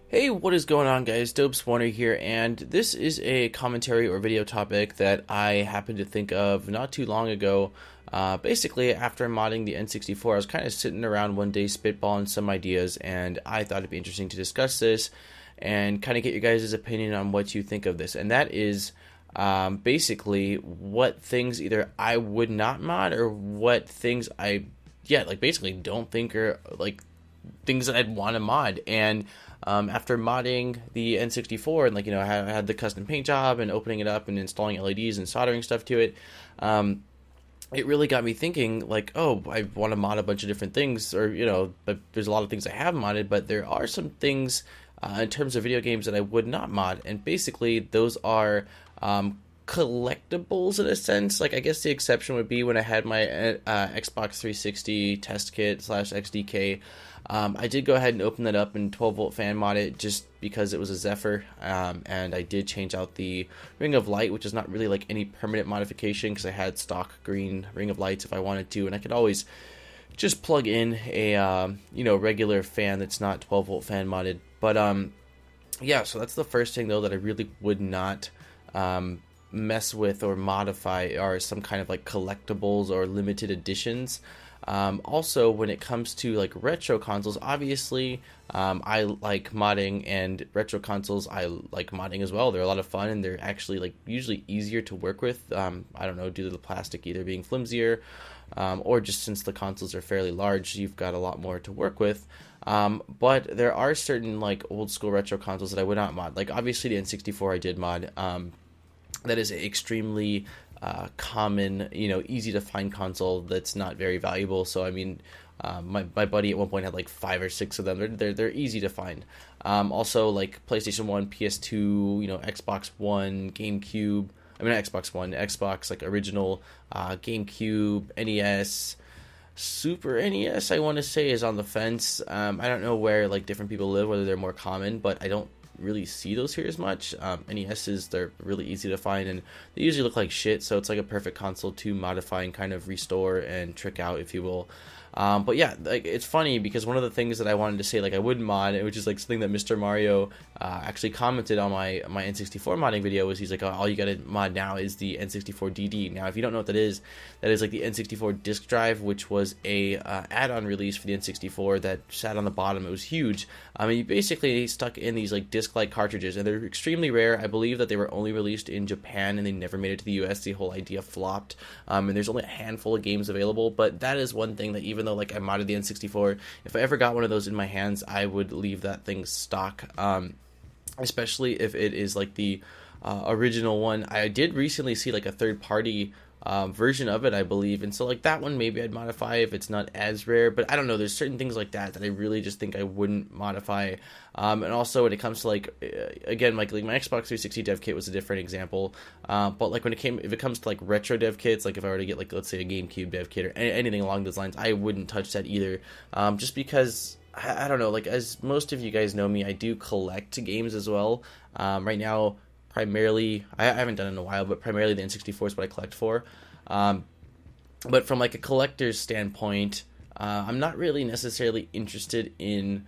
Hey, what is going on, guys? Dopes1er here, and this is a commentary or video topic that I happened to think of not too long ago. Basically, after modding the N64, I was kind of sitting around one day spitballing some ideas, and I thought it'd be interesting to discuss this and kind of get your guys' opinion on what you think of this. And that is basically what things either I would not mod or what things basically don't think are like things that I'd want to mod. And after modding the N64 and I had the custom paint job and opening it up and installing LEDs and soldering stuff to it, it really got me thinking oh, I want to mod a bunch of different things, or but there's a lot of things I have modded, but there are some things in terms of video games that I would not mod, and basically those are collectibles in a sense. I guess the exception would be when I had my Xbox 360 test kit / XDK. I did go ahead and open that up and 12-volt fan mod it just because it was a Zephyr, and I did change out the Ring of Light, which is not really any permanent modification because I had stock green Ring of Lights if I wanted to, and I could always just plug in a regular fan that's not 12-volt fan modded. But yeah, so that's the first thing though that I really would not mess with or modify, are some kind of collectibles or limited editions. Also, when it comes to retro consoles, obviously I like modding, and retro consoles I like modding as well. They're a lot of fun, and they're actually usually easier to work with. I don't know, due to the plastic either being flimsier, or just since the consoles are fairly large, you've got a lot more to work with. But there are certain old school retro consoles that I would not mod. Obviously the N64 I did mod. That is extremely common, easy to find console that's not very valuable. So I mean, my buddy at one point had 5 or 6 of them. They're easy to find. Also PlayStation 1, PS2, Xbox One, GameCube. I mean, not Xbox One, Xbox original, GameCube, NES. Super NES, I want to say, is on the fence. I don't know where different people live, whether they're more common, but I don't really see those here as much. NESs, they're really easy to find, and they usually look like shit, so it's a perfect console to modify and kind of restore and trick out, if you will. But yeah, it's funny because one of the things that I wanted to say I wouldn't mod, which is something that Mr. Mario actually commented on my N64 modding video, was he's oh, all you gotta mod now is the N64 DD. Now if you don't know what that is the N64 disk drive, which was a add-on release for the N64 that sat on the bottom. It was huge. You basically stuck in these disc-like cartridges, and they're extremely rare. I believe that they were only released in Japan and they never made it to the US. The whole idea flopped, and there's only a handful of games available. But that is one thing that, even though I modded the N64, if I ever got one of those in my hands, I would leave that thing stock, especially if it is the original one. I did recently see a third-party version of it, I believe, and so that one maybe I'd modify if it's not as rare. But I don't know, there's certain things that I really just think I wouldn't modify. And also when it comes to again, my Xbox 360 dev kit was a different example, but if it comes to retro dev kits, if I were to get let's say a GameCube dev kit or anything along those lines, I wouldn't touch that either, just because I don't know, as most of you guys know me, I do collect games as well. Right now, primarily, I haven't done it in a while, but primarily the N64 is what I collect for. But from a collector's standpoint, I'm not really necessarily interested in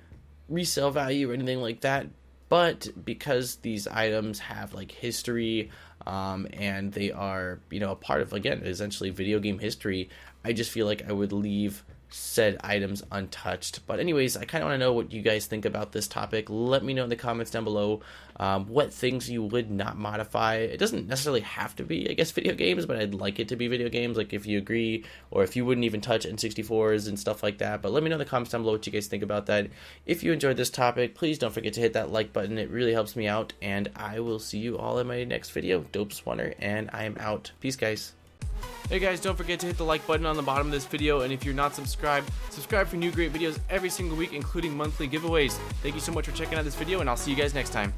resale value or anything like that. But because these items have history, and they are a part of, again, essentially video game history, I just feel I would leave said items untouched. But anyways, I kind of want to know what you guys think about this topic. Let me know in the comments down below what things you would not modify. It doesn't necessarily have to be, I guess, video games, but I'd like it to be video games, if you agree, or if you wouldn't even touch N64s and stuff like that. But let me know in the comments down below what you guys think about that. If you enjoyed this topic, please don't forget to hit that like button. It really helps me out, and I will see you all in my next video. Dopes1er, and I am out. Peace, guys. Hey guys, don't forget to hit the like button on the bottom of this video, and if you're not subscribed, subscribe for new great videos every single week, including monthly giveaways. Thank you so much for checking out this video, and I'll see you guys next time.